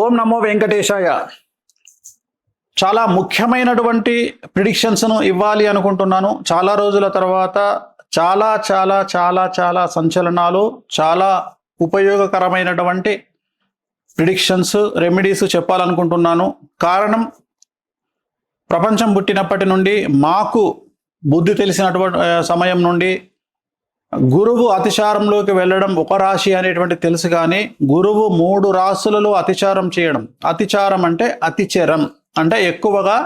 ఓం నమో వెంకటేశాయ. చాలా ముఖ్యమైనటువంటి ప్రిడిక్షన్స్ను ఇవ్వాలి అనుకుంటున్నాను. చాలా రోజుల తర్వాత చాలా చాలా చాలా చాలా సంచలనాలు, చాలా ఉపయోగకరమైనటువంటి ప్రిడిక్షన్స్, రెమెడీస్ చెప్పాలనుకుంటున్నాను. కారణం, ప్రపంచం పుట్టినప్పటి నుండి మాకు బుద్ధి తెలిసినటువంటి సమయం నుండి గురువు అతిచారంలోకి వెళ్ళడం ఒక రాశి అనేటువంటి తెలుసు, కానీ గురువు 3 రాశులలో అతిచారం చేయడం, అతిచారం అంటే అతిచరం అంటే ఎక్కువగా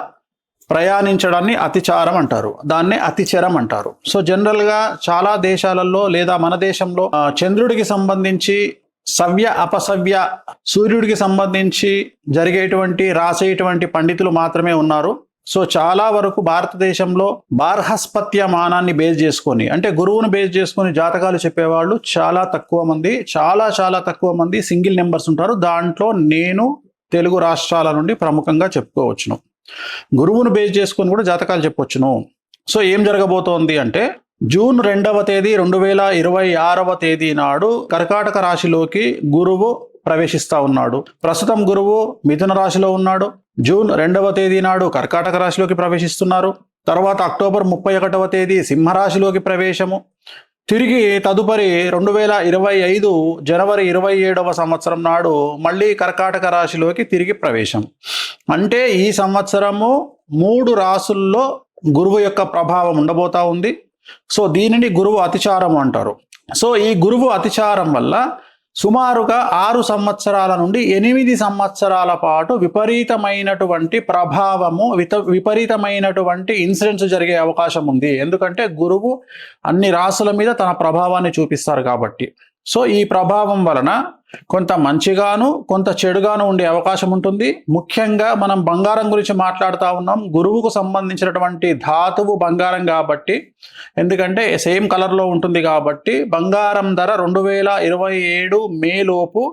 ప్రయాణించడాన్ని అతిచారం అంటారు, దాన్నే అతిచరం అంటారు. సో జనరల్గా చాలా దేశాలలో లేదా మన దేశంలో చంద్రుడికి సంబంధించి సవ్య అపసవ్య, సూర్యుడికి సంబంధించి జరిగేటువంటి రాసేటువంటి పండితులు మాత్రమే ఉన్నారు. సో చాలా వరకు భారతదేశంలో బార్హస్పత్యమానాన్ని బేస్ చేసుకొని, అంటే గురువును బేస్ చేసుకొని జాతకాలు చెప్పేవాళ్ళు చాలా తక్కువ మంది, చాలా తక్కువ మంది సింగిల్ నెంబర్స్ ఉంటారు. దాంట్లో నేను తెలుగు రాష్ట్రాల నుండి ప్రముఖంగా చెప్పుకోవచ్చును. గురువును బేస్ చేసుకొని కూడా జాతకాలు చెప్పవచ్చును. సో ఏం జరగబోతోంది అంటే, జూన్ 2వ తేదీ 2026వ తేదీ నాడు కర్కాటక రాశిలోకి గురువు ప్రవేశిస్తా ఉన్నాడు. ప్రస్తుతం గురువు మిథున రాశిలో ఉన్నాడు. జూన్ 2వ తేదీ నాడు కర్కాటక రాశిలోకి ప్రవేశిస్తున్నారు. తర్వాత అక్టోబర్ 31వ తేదీ సింహరాశిలోకి ప్రవేశము. తిరిగి తదుపరి 2025 జనవరి 27వ సంవత్సరం నాడు మళ్ళీ కర్కాటక రాశిలోకి తిరిగి ప్రవేశం. అంటే ఈ సంవత్సరము 3 రాశుల్లో గురువు యొక్క ప్రభావం ఉండబోతా ఉంది. సో దీనిని గురువు అతిచారం అంటారు. సో ఈ గురువు అతిచారం వల్ల సుమారుగా 6 సంవత్సరాల నుండి 8 సంవత్సరాల పాటు విపరీతమైనటువంటి ప్రభావము, విపరీతమైనటువంటి ఇన్సిడెంట్స్ జరిగే అవకాశం ఉంది. ఎందుకంటే గురువు అన్ని రాశుల మీద తన ప్రభావాన్ని చూపిస్తారు కాబట్టి. సో ఈ ప్రభావం వలన కొంత మంచిగాను కొంత చెడుగాను ఉండే అవకాశం ఉంటుంది. ముఖ్యంగా మనం బంగారం గురించి మాట్లాడుతూ ఉన్నాం. గురువుకు సంబంధించినటువంటి ధాతువు బంగారం కాబట్టి, ఎందుకంటే సేమ్ కలర్లో ఉంటుంది కాబట్టి బంగారం ధర 2027 మే లోపు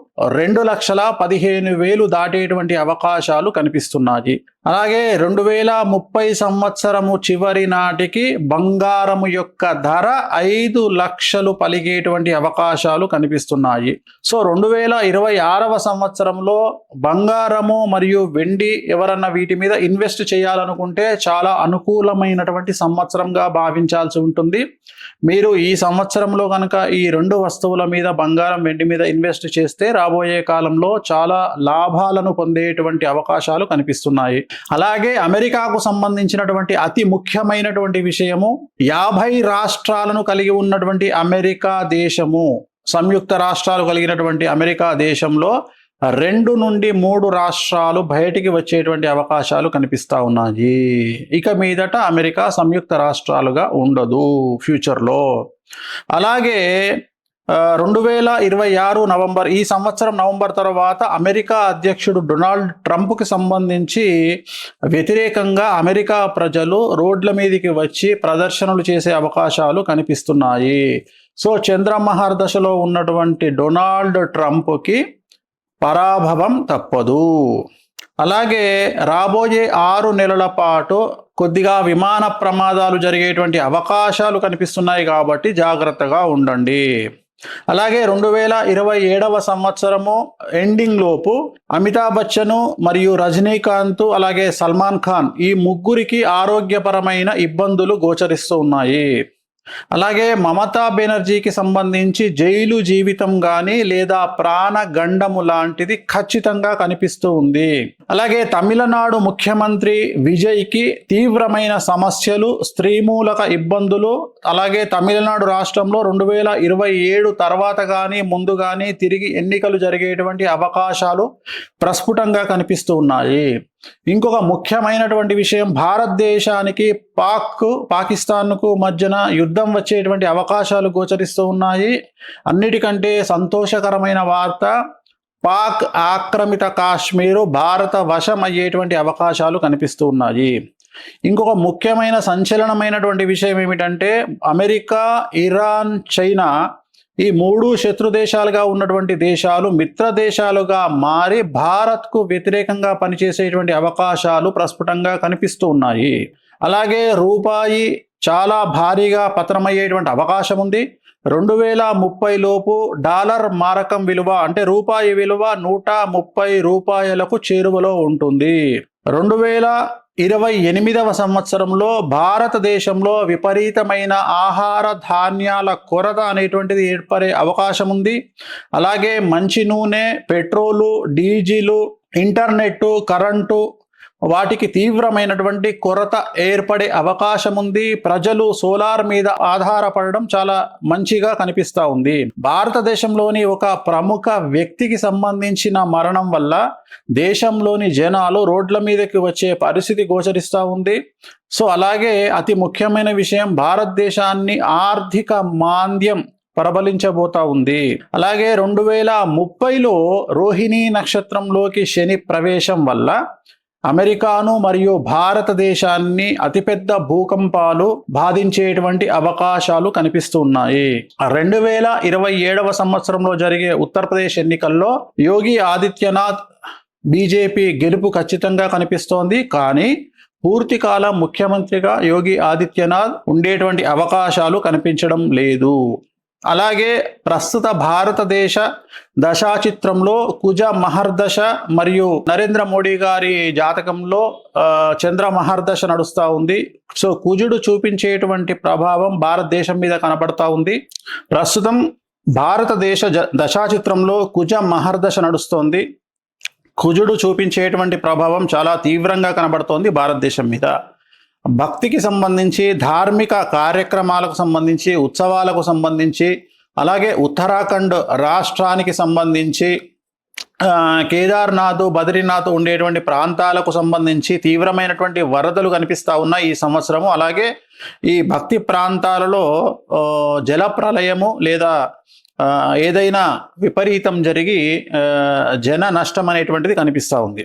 2,15,000 దాటేటువంటి అవకాశాలు కనిపిస్తున్నాయి. అలాగే 2030 సంవత్సరము చివరి నాటికి బంగారము యొక్క ధర 5 లక్షలు పలిగేటువంటి అవకాశాలు కనిపిస్తున్నాయి. సో 2026వ సంవత్సరంలో బంగారము మరియు వెండి ఎవరన్నా వీటి మీద ఇన్వెస్ట్ చేయాలనుకుంటే చాలా అనుకూలమైనటువంటి సంవత్సరంగా భావించాల్సి ఉంటుంది. మీరు ఈ సంవత్సరంలో కనుక ఈ 2 వస్తువుల మీద, బంగారం వెండి మీద ఇన్వెస్ట్ చేస్తే రాబోయే కాలంలో చాలా లాభాలను పొందేటువంటి అవకాశాలు కనిపిస్తున్నాయి. అలాగే అమెరికాకు సంబంధించినటువంటి అతి ముఖ్యమైనటువంటి విషయము, 50 రాష్ట్రాలను కలిగి ఉన్నటువంటి అమెరికా దేశము, సంయుక్త రాష్ట్రాలు కలిగినటువంటి అమెరికా దేశంలో 2 నుండి 3 రాష్ట్రాలు బయటికి వచ్చేటువంటి అవకాశాలు కనిపిస్తూ ఉన్నాయి. ఇక మీదట అమెరికా సంయుక్త రాష్ట్రాలుగా ఉండదు ఫ్యూచర్లో. అలాగే 2026 నవంబర్, ఈ సంవత్సరం నవంబర్ తర్వాత అమెరికా అధ్యక్షుడు డొనాల్డ్ ట్రంప్కి సంబంధించి వ్యతిరేకంగా అమెరికా ప్రజలు రోడ్ల మీదకి వచ్చి ప్రదర్శనలు చేసే అవకాశాలు కనిపిస్తున్నాయి. సో చంద్రమహర్ దశలో ఉన్నటువంటి డొనాల్డ్ ట్రంప్కి పరాభవం తప్పదు. అలాగే రాబోయే 6 నెలల పాటు కొద్దిగా విమాన ప్రమాదాలు జరిగేటువంటి అవకాశాలు కనిపిస్తున్నాయి కాబట్టి జాగ్రత్తగా ఉండండి. అలాగే 2027వ సంవత్సరము ఎండింగ్ లోపు అమితాబ్ బచ్చన్ మరియు రజనీకాంత్ అలాగే సల్మాన్ ఖాన్, ఈ ముగ్గురికి ఆరోగ్యపరమైన ఇబ్బందులు గోచరిస్తూ ఉన్నాయి. అలాగే మమతా బెనర్జీకి సంబంధించి జైలు జీవితం కానీ లేదా ప్రాణగండము లాంటిది ఖచ్చితంగా కనిపిస్తూ ఉంది. అలాగే తమిళనాడు ముఖ్యమంత్రి విజయ్కి తీవ్రమైన సమస్యలు, స్త్రీమూలక ఇబ్బందులు, అలాగే తమిళనాడు రాష్ట్రంలో 2027 తర్వాత కానీ ముందు కానీ తిరిగి ఎన్నికలు జరిగేటువంటి అవకాశాలు ప్రస్ఫుటంగా కనిపిస్తూ ఉన్నాయి. ఇంకొక ముఖ్యమైనటువంటి విషయం, భారతదేశానికి పాకిస్తాన్కు మధ్యన యుద్ధం వచ్చేటువంటి అవకాశాలు గోచరిస్తూ ఉన్నాయి. అన్నిటికంటే సంతోషకరమైన వార్త, పాక్ ఆక్రమిత కాశ్మీరు భారత వశం అయ్యేటువంటి అవకాశాలు కనిపిస్తూ ఉన్నాయి. ఇంకొక ముఖ్యమైన సంచలనమైనటువంటి విషయం ఏమిటంటే, అమెరికా, ఇరాన్, చైనా ఈ 3 శత్రు దేశాలుగా ఉన్నటువంటి దేశాలు మిత్ర దేశాలుగా మారి భారత్కు వ్యతిరేకంగా పనిచేసేటువంటి అవకాశాలు ప్రస్ఫుటంగా కనిపిస్తూ ఉన్నాయి. అలాగే రూపాయి చాలా భారీగా పతనమయ్యేటువంటి అవకాశం ఉంది. 2030 లోపు డాలర్ మారకం విలువ అంటే రూపాయి విలువ 130 రూపాయలకు చేరువలో ఉంటుంది. 2028వ సంవత్సరంలో భారతదేశంలో విపరీతమైన ఆహార ధాన్యాల కొరత అనేటువంటిది ఏర్పడే అవకాశం ఉంది. అలాగే మంచి నూనె, పెట్రోలు, డీజిలు, ఇంటర్నెట్, కరెంటు వాటికి తీవ్రమైనటువంటి కొరత ఏర్పడే అవకాశం ఉంది. ప్రజలు సోలార్ మీద ఆధారపడడం చాలా మంచిగా కనిపిస్తూ ఉంది. భారతదేశంలోని ఒక ప్రముఖ వ్యక్తికి సంబంధించిన మరణం వల్ల దేశంలోని జనాలు రోడ్ల మీదకి వచ్చే పరిస్థితి గోచరిస్తూ ఉంది. సో అలాగే అతి ముఖ్యమైన విషయం, భారతదేశాన్ని ఆర్థిక మాంద్యం ప్రబలించబోతా ఉంది. అలాగే 2030లో రోహిణీ నక్షత్రంలోకి శని ప్రవేశం వల్ల అమెరికాను మరియు భారతదేశాన్ని అతిపెద్ద భూకంపాలు బాధించేటువంటి అవకాశాలు కనిపిస్తున్నాయి. 2027వ సంవత్సరంలో జరిగే ఉత్తరప్రదేశ్ ఎన్నికల్లో యోగి ఆదిత్యనాథ్ బీజేపీ గెలుపు ఖచ్చితంగా కనిపిస్తోంది. కానీ పూర్తికాలం ముఖ్యమంత్రిగా యోగి ఆదిత్యనాథ్ ఉండేటువంటి అవకాశాలు కనిపించడం లేదు. అలాగే ప్రస్తుత భారతదేశ దశాచిత్రంలో కుజ మహర్దశ మరియు నరేంద్ర మోడీ గారి జాతకంలో చంద్ర మహర్దశ నడుస్తూ ఉంది. సో కుజుడు చూపించేటువంటి ప్రభావం భారతదేశం మీద కనబడతా ఉంది. ప్రస్తుతం భారతదేశ దశాచిత్రంలో కుజ మహర్దశ నడుస్తోంది. కుజుడు చూపించేటువంటి ప్రభావం చాలా తీవ్రంగా కనబడుతోంది భారతదేశం మీద. భక్తికి సంబంధించి, ధార్మిక కార్యక్రమాలకు సంబంధించి, ఉత్సవాలకు సంబంధించి, అలాగే ఉత్తరాఖండ్ రాష్ట్రానికి సంబంధించి, కేదార్నాథ్, బద్రీనాథ్ ఉండేటువంటి ప్రాంతాలకు సంబంధించి తీవ్రమైనటువంటి వరదలు కనిపిస్తూ ఉన్నాయి ఈ సంవత్సరము. అలాగే ఈ భక్తి ప్రాంతాలలో జల ప్రళయము లేదా ఏదైనా విపరీతం జరిగి జన నష్టం అనేటువంటిది కనిపిస్తూ ఉంది.